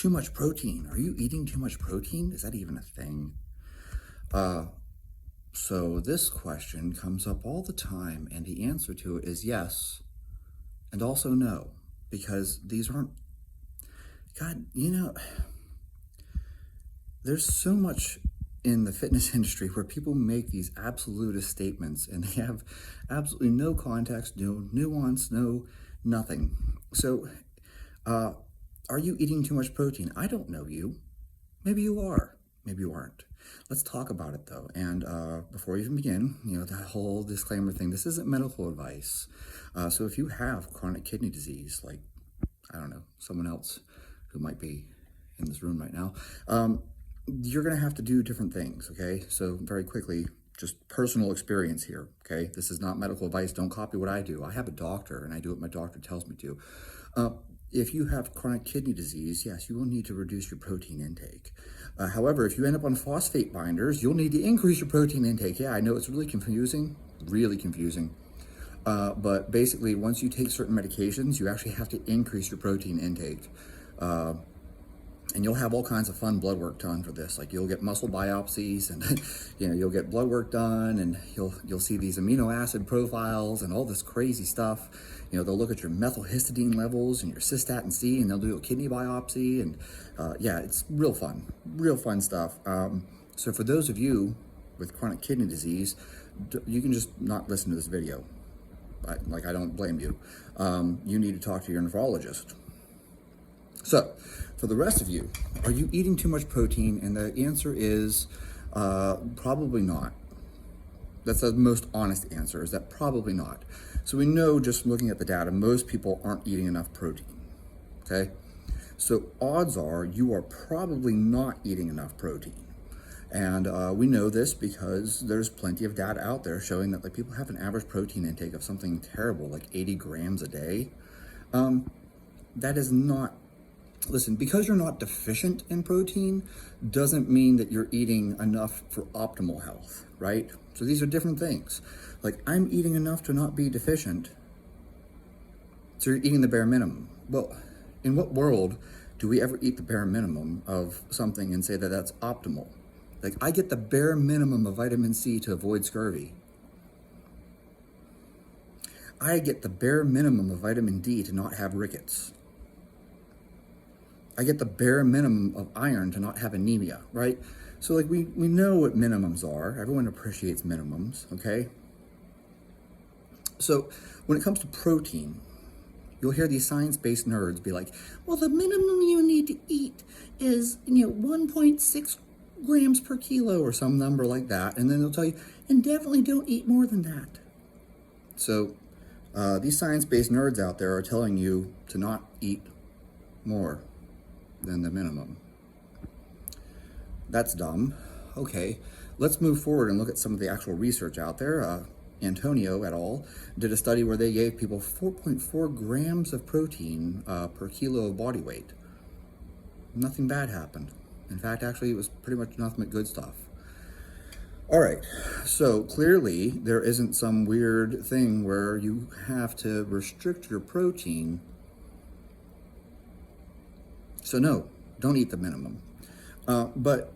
too much protein. Are you eating too much protein? Is that even a thing? So this question comes up all the time, and the answer to it is yes, and also no, because these aren't, God, there's so much in the fitness industry where people make these absolutist statements and they have absolutely no context, no nuance, no nothing. So, are you eating too much protein? I don't know you. Maybe you are. Maybe you aren't. Let's talk about it though. And before we even begin, the whole disclaimer thing, this isn't medical advice. So if you have chronic kidney disease, like, I don't know, someone else who might be in this room right now, you're going to have to do different things, okay? So very quickly, just personal experience here, okay? This is not medical advice. Don't copy what I do. I have a doctor, and I do what my doctor tells me to. If you have chronic kidney disease, yes, you will need to reduce your protein intake. However, if you end up on phosphate binders, you'll need to increase your protein intake. Yeah, I know it's really confusing. But basically, once you take certain medications, you actually have to increase your protein intake. And you'll have all kinds of fun blood work done for this. Like you'll get muscle biopsies, and you'll get blood work done, and you'll see these amino acid profiles and all this crazy stuff. They'll look at your methylhistidine levels and your cystatin C, and they'll do a kidney biopsy, and yeah, it's real fun stuff. So for those of you with chronic kidney disease, you can just not listen to this video. I don't blame you. You need to talk to your nephrologist. So, for the rest of you, are you eating too much protein? And the answer is probably not. That's the most honest answer, is that probably not. So we know just looking at the data, most people aren't eating enough protein, okay? So odds are you are probably not eating enough protein. And we know this because there's plenty of data out there showing that people have an average protein intake of something terrible, like 80 grams a day. That is not, listen, because you're not deficient in protein doesn't mean that you're eating enough for optimal health, right? So these are different things. Like, I'm eating enough to not be deficient, so you're eating the bare minimum. Well, in what world do we ever eat the bare minimum of something and say that that's optimal? Like, I get the bare minimum of vitamin C to avoid scurvy. I get the bare minimum of vitamin D to not have rickets. I get the bare minimum of iron to not have anemia, right? So we know what minimums are. Everyone appreciates minimums, okay? So when it comes to protein, you'll hear these science-based nerds be like, well, the minimum you need to eat is, 1.6 grams per kilo or some number like that. And then they'll tell you, and definitely don't eat more than that. So these science-based nerds out there are telling you to not eat more than the minimum. That's dumb. Okay, let's move forward and look at some of the actual research out there. Antonio et al. Did a study where they gave people 4.4 grams of protein per kilo of body weight. Nothing bad happened. In fact, actually, it was pretty much nothing but good stuff. All right, so clearly there isn't some weird thing where you have to restrict your protein. So no, don't eat the minimum. But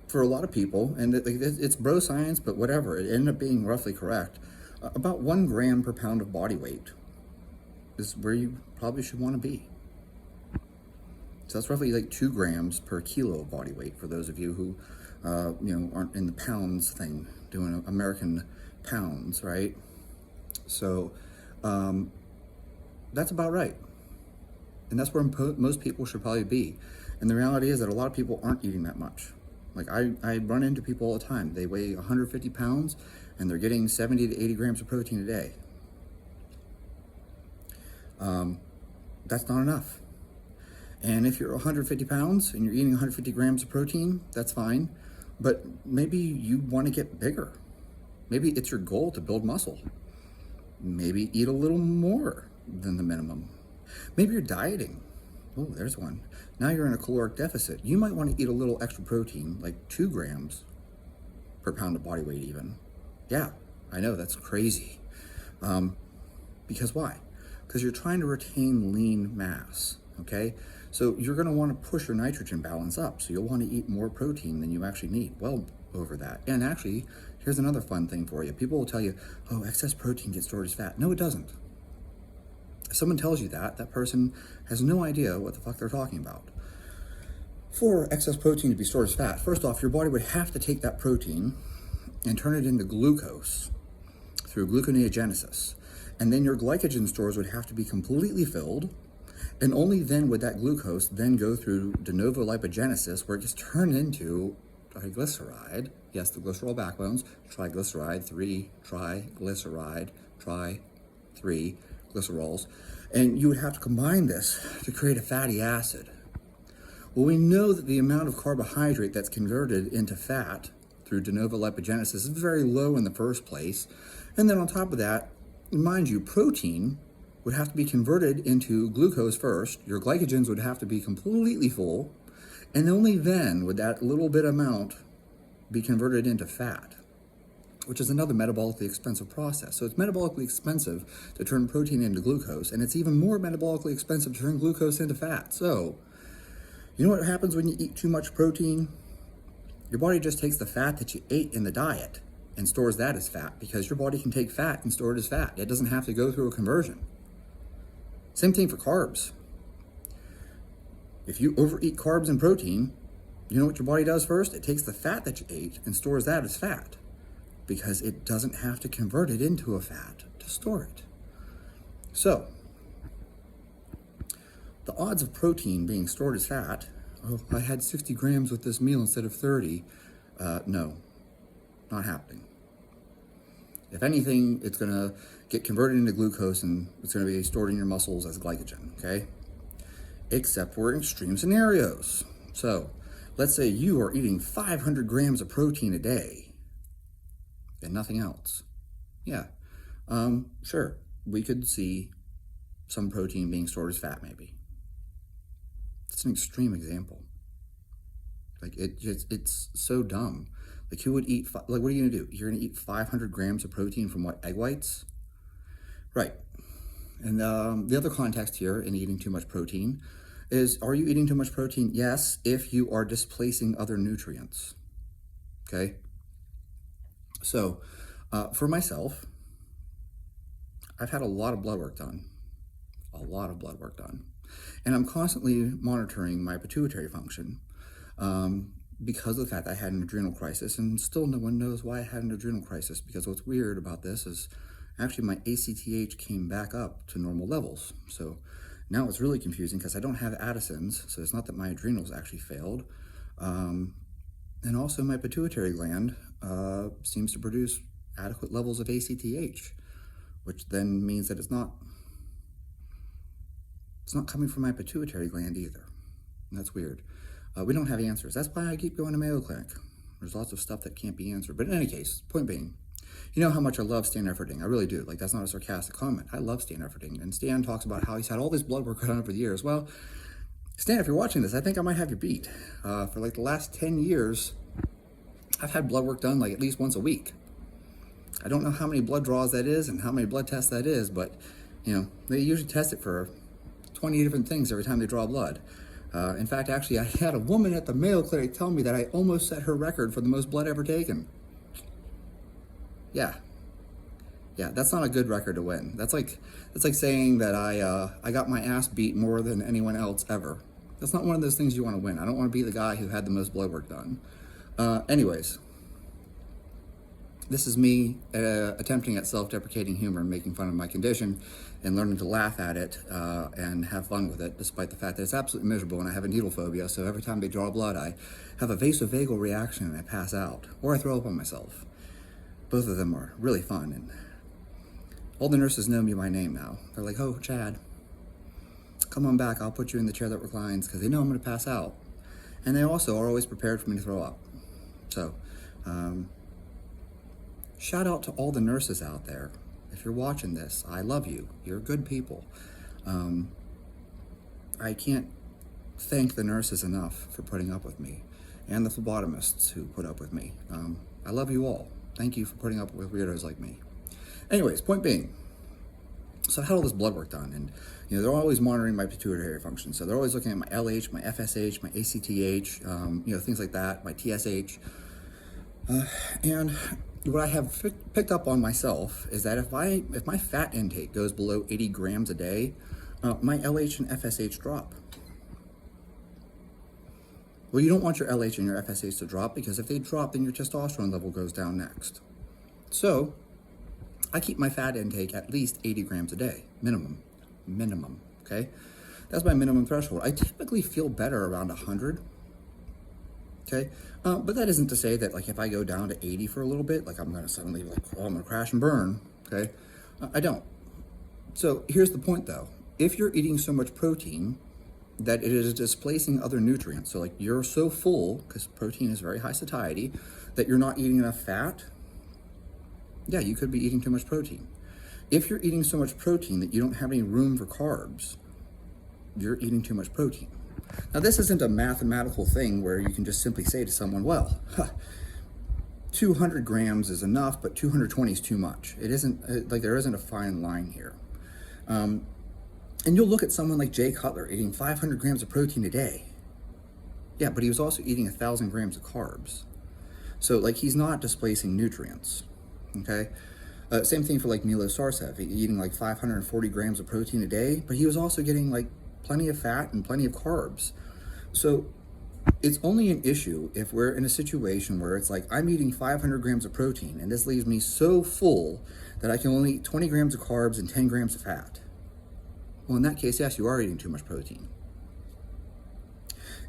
for a lot of people, and it's bro science, but whatever, it ended up being roughly correct. About 1 gram per pound of body weight is where you probably should want to be. So that's roughly 2 grams per kilo of body weight for those of you who, aren't in the pounds thing, doing American pounds, right? So that's about right. And that's where most people should probably be. And the reality is that a lot of people aren't eating that much. I run into people all the time. They weigh 150 pounds and they're getting 70 to 80 grams of protein a day. That's not enough. And if you're 150 pounds and you're eating 150 grams of protein, that's fine. But maybe you want to get bigger. Maybe it's your goal to build muscle. Maybe eat a little more than the minimum. Maybe you're dieting. Oh, there's one. Now you're in a caloric deficit. You might want to eat a little extra protein, like 2 grams per pound of body weight even. Yeah, I know, that's crazy. Because why? Because you're trying to retain lean mass, okay? So you're going to want to push your nitrogen balance up. So you'll want to eat more protein than you actually need, well over that. And actually, here's another fun thing for you. People will tell you, oh, excess protein gets stored as fat. No, it doesn't. If someone tells you that, that person has no idea what the fuck they're talking about. For excess protein to be stored as fat, first off, your body would have to take that protein and turn it into glucose through gluconeogenesis. And then your glycogen stores would have to be completely filled, and only then would that glucose then go through de novo lipogenesis, where it gets turned into triglyceride. Yes, the glycerol backbones, triglyceride, 3-triglyceride, 3-glycerols. And you would have to combine this to create a fatty acid. Well, we know that the amount of carbohydrate that's converted into fat through de novo lipogenesis is very low in the first place. And then on top of that, mind you, protein would have to be converted into glucose first. Your glycogens would have to be completely full. And only then would that little bit amount be converted into fat, which is another metabolically expensive process. So it's metabolically expensive to turn protein into glucose, and it's even more metabolically expensive to turn glucose into fat. So, you know what happens when you eat too much protein? Your body just takes the fat that you ate in the diet and stores that as fat, because your body can take fat and store it as fat. It doesn't have to go through a conversion. Same thing for carbs. If you overeat carbs and protein, you know what your body does first? It takes the fat that you ate and stores that as fat, because it doesn't have to convert it into a fat to store it. So, the odds of protein being stored as fat, oh, I had 60 grams with this meal instead of 30. No, not happening. If anything, it's going to get converted into glucose, and it's going to be stored in your muscles as glycogen, okay? Except for extreme scenarios. So, let's say you are eating 500 grams of protein a day and nothing else. Yeah, sure, we could see some protein being stored as fat, maybe. It's an extreme example. Like, it's so dumb. Like, who would eat, like, what are you gonna do? You're gonna eat 500 grams of protein from what, egg whites? Right. And the other context here in eating too much protein is, are you eating too much protein? Yes, if you are displacing other nutrients, okay? So, for myself, I've had a lot of blood work done, and I'm constantly monitoring my pituitary function because of the fact that I had an adrenal crisis, and still no one knows why I had an adrenal crisis, because what's weird about this is actually my ACTH came back up to normal levels. So now it's really confusing because I don't have Addison's, so it's not that my adrenals actually failed. And also my pituitary gland seems to produce adequate levels of ACTH, which then means that it's not coming from my pituitary gland either. And that's weird. We don't have answers. That's why I keep going to Mayo Clinic. There's lots of stuff that can't be answered. But in any case, point being, you know how much I love Stan Efferding. I really do. Like, that's not a sarcastic comment. I love Stan Efferding. And Stan talks about how he's had all this blood work done over the years. Well, Stan, if you're watching this, I think I might have you beat. For like the last 10 years, I've had blood work done like at least once a week. I don't know how many blood draws that is and how many blood tests that is, but, you know, they usually test it for 20 different things every time they draw blood. In fact, actually, I had a woman at the Mayo Clinic tell me that I almost set her record for the most blood ever taken. Yeah, that's not a good record to win. That's like saying that I got my ass beat more than anyone else ever. That's not one of those things you want to win. I don't want to be the guy who had the most blood work done. Anyways, this is me attempting at self-deprecating humor and making fun of my condition and learning to laugh at it and have fun with it, despite the fact that it's absolutely miserable and I have a needle phobia. So every time they draw blood, I have a vasovagal reaction and I pass out, or I throw up on myself. Both of them are really fun, and all the nurses know me by name now. They're like, "Oh, Chad, come on back. I'll put you in the chair that reclines," because they know I'm going to pass out. And they also are always prepared for me to throw up. So, shout out to all the nurses out there. If you're watching this, I love you. You're good people. I can't thank the nurses enough for putting up with me, and the phlebotomists who put up with me. I love you all. Thank you for putting up with weirdos like me. Anyways, point being, So I had all this blood work done, and they're always monitoring my pituitary function. So they're always looking at my LH, my FSH, my ACTH, things like that, my TSH. And what I have picked up on myself is that if my fat intake goes below 80 grams a day, my LH and FSH drop. Well, you don't want your LH and your FSH to drop, because if they drop, then your testosterone level goes down next. So I keep my fat intake at least 80 grams a day, minimum, okay? That's my minimum threshold. I typically feel better around 100, okay? But that isn't to say that, like, if I go down to 80 for a little bit, like, I'm gonna suddenly, like, oh, I'm gonna crash and burn, okay? I don't. So here's the point, though. If you're eating so much protein that it is displacing other nutrients, so like you're so full, because protein is very high satiety, that you're not eating enough fat, yeah, you could be eating too much protein. If you're eating so much protein that you don't have any room for carbs, you're eating too much protein. Now, this isn't a mathematical thing where you can just simply say to someone, well, 200 grams is enough, but 220 is too much. It isn't, like, there isn't a fine line here. And you'll look at someone like Jay Cutler eating 500 grams of protein a day. Yeah, but he was also eating 1,000 grams of carbs. So, like, he's not displacing nutrients. Okay, same thing for like Milo Sarcev, eating like 540 grams of protein a day, but he was also getting like plenty of fat and plenty of carbs. So it's only an issue if we're in a situation where it's like I'm eating 500 grams of protein and this leaves me so full that I can only eat 20 grams of carbs and 10 grams of fat. Well, in that case, yes, you are eating too much protein.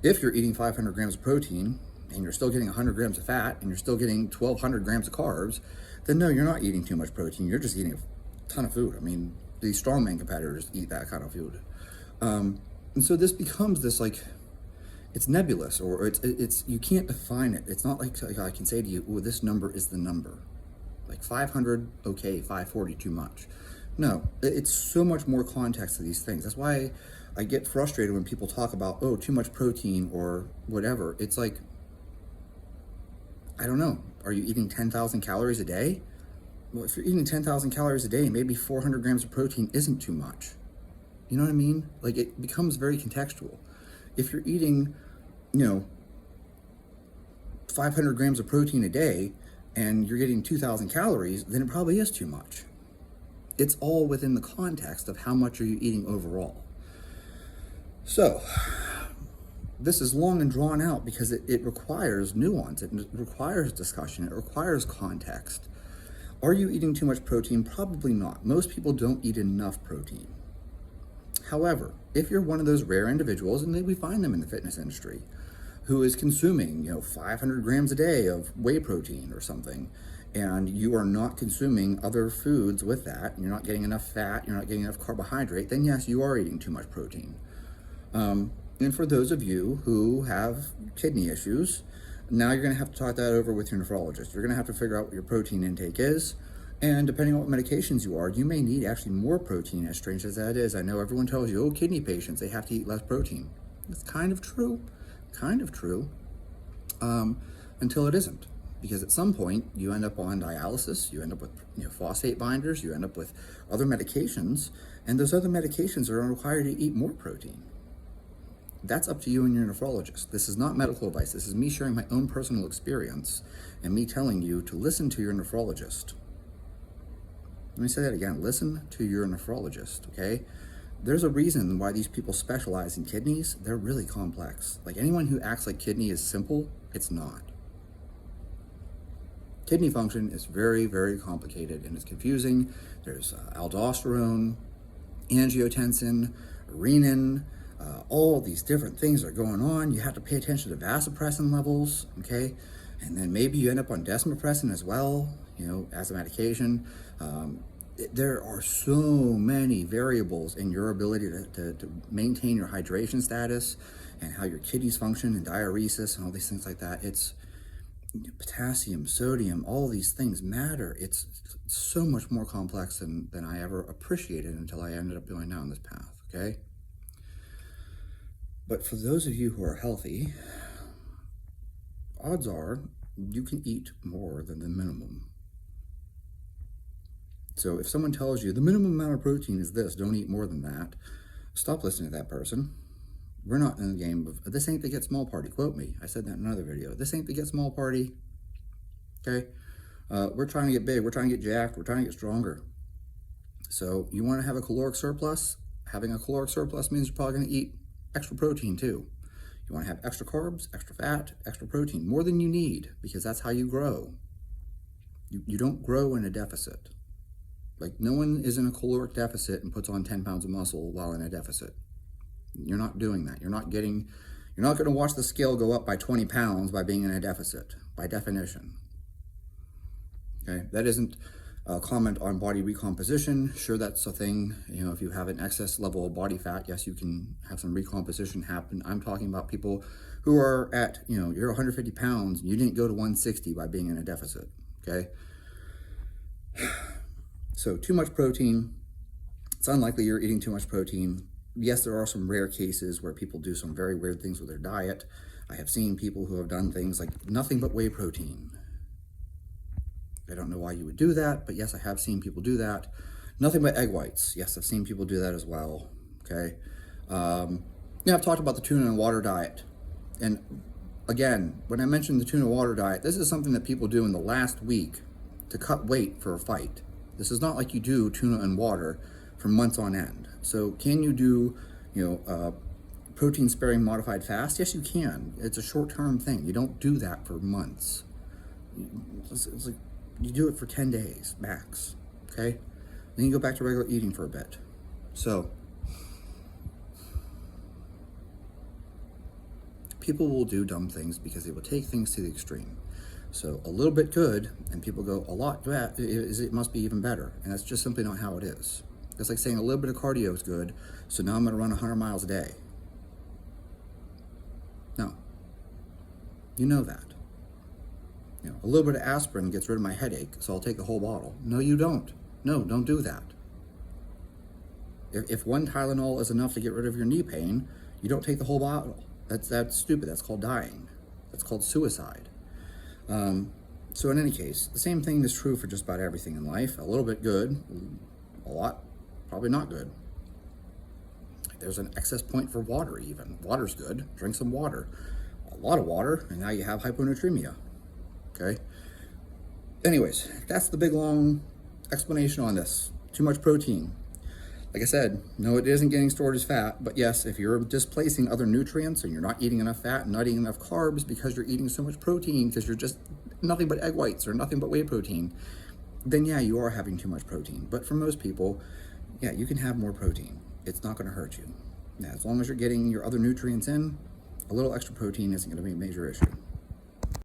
If you're eating 500 grams of protein and you're still getting 100 grams of fat and you're still getting 1,200 grams of carbs, then no, you're not eating too much protein. You're just eating a ton of food. I mean, these strongman competitors eat that kind of food. And so this becomes this, like, it's nebulous, or it's you can't define it. It's not like I can say to you, oh, this number is the number. Like 500, okay, 540, too much. No, it's so much more context to these things. That's why I get frustrated when people talk about, oh, too much protein or whatever. It's like, I don't know. Are you eating 10,000 calories a day? Well, if you're eating 10,000 calories a day, maybe 400 grams of protein isn't too much. You know what I mean? Like, it becomes very contextual. If you're eating, 500 grams of protein a day and you're getting 2,000 calories, then it probably is too much. It's all within the context of how much are you eating overall. So this is long and drawn out because it requires nuance, it requires discussion, it requires context. Are you eating too much protein? Probably not. Most people don't eat enough protein. However, if you're one of those rare individuals, and we find them in the fitness industry, who is consuming 500 grams a day of whey protein or something, and you are not consuming other foods with that, and you're not getting enough fat, you're not getting enough carbohydrate, then yes, you are eating too much protein. And for those of you who have kidney issues, now you're going to have to talk that over with your nephrologist. You're going to have to figure out what your protein intake is. And depending on what medications you are, you may need actually more protein, as strange as that is. I know everyone tells you, oh, kidney patients, they have to eat less protein. It's kind of true, until it isn't. Because at some point, you end up on dialysis, you end up with phosphate binders, you end up with other medications, and those other medications are required to eat more protein. That's up to you and your nephrologist. This is not medical advice. This is me sharing my own personal experience and me telling you to listen to your nephrologist. Let me say that again. Listen to your nephrologist, okay? There's a reason why these people specialize in kidneys. They're really complex. Like, anyone who acts like kidney is simple, it's not. Kidney function is very, very complicated and it's confusing. There's aldosterone, angiotensin, renin, all these different things are going on. You have to pay attention to vasopressin levels, okay? And then maybe you end up on desmopressin as well, as a medication. There are so many variables in your ability to maintain your hydration status and how your kidneys function and diuresis and all these things like that. It's potassium, sodium, all these things matter. It's so much more complex than I ever appreciated until I ended up going down this path, okay? But for those of you who are healthy, odds are you can eat more than the minimum. So if someone tells you the minimum amount of protein is this, don't eat more than that, stop listening to that person. We're not in the game of, this ain't the get small party. Quote me. I said that in another video. This ain't the get small party. Okay? We're trying to get big. We're trying to get jacked. We're trying to get stronger. So you want to have a caloric surplus? Having a caloric surplus means you're probably going to eat extra protein too. You want to have extra carbs, extra fat, extra protein, more than you need, because that's how you grow. You don't grow in a deficit. Like, no one is in a caloric deficit and puts on 10 pounds of muscle while in a deficit. You're not doing that. You're not going to watch the scale go up by 20 pounds by being in a deficit, by definition. Okay, that isn't a comment on body recomposition. Sure, that's a thing. You know, if you have an excess level of body fat, yes, you can have some recomposition happen. I'm talking about people who are at, you know, you're 150 pounds, and you didn't go to 160 by being in a deficit, okay? So too much protein, it's unlikely you're eating too much protein. Yes, there are some rare cases where people do some very weird things with their diet. I have seen people who have done things like nothing but whey protein. I don't know why you would do that, but yes, I have seen people do that. Nothing but egg whites. Yes, I've seen people do that as well, okay? Yeah, I've talked about the tuna and water diet. And again, when I mentioned the tuna water diet, this is something that people do in the last week to cut weight for a fight. This is not like you do tuna and water for months on end. So can you do, you know, protein sparing modified fast? Yes, you can. It's a short-term thing. You don't do that for months. It's like you do it for 10 days max, okay? Then you go back to regular eating for a bit. So people will do dumb things because they will take things to the extreme. So a little bit good, and people go, a lot bad, it must be even better. And that's just simply not how it is. It's like saying a little bit of cardio is good, so now I'm gonna run 100 miles a day. No. You know that. You know, a little bit of aspirin gets rid of my headache, so I'll take the whole bottle. No, you don't. No, don't do that. If one Tylenol is enough to get rid of your knee pain, you don't take the whole bottle. That's stupid. That's called dying. That's called suicide. So in any case, the same thing is true for just about everything in life. A little bit good, a lot probably not good. There's an excess point for water even. Water's good. Drink some water. A lot of water, and now you have hyponatremia. Okay? Anyways, that's the big long explanation on this. Too much protein. Like I said, no, it isn't getting stored as fat, but yes, if you're displacing other nutrients and you're not eating enough fat and not eating enough carbs because you're eating so much protein because you're just nothing but egg whites or nothing but whey protein, then yeah, you are having too much protein. But for most people, yeah, you can have more protein. It's not going to hurt you. Yeah, as long as you're getting your other nutrients in, a little extra protein isn't going to be a major issue.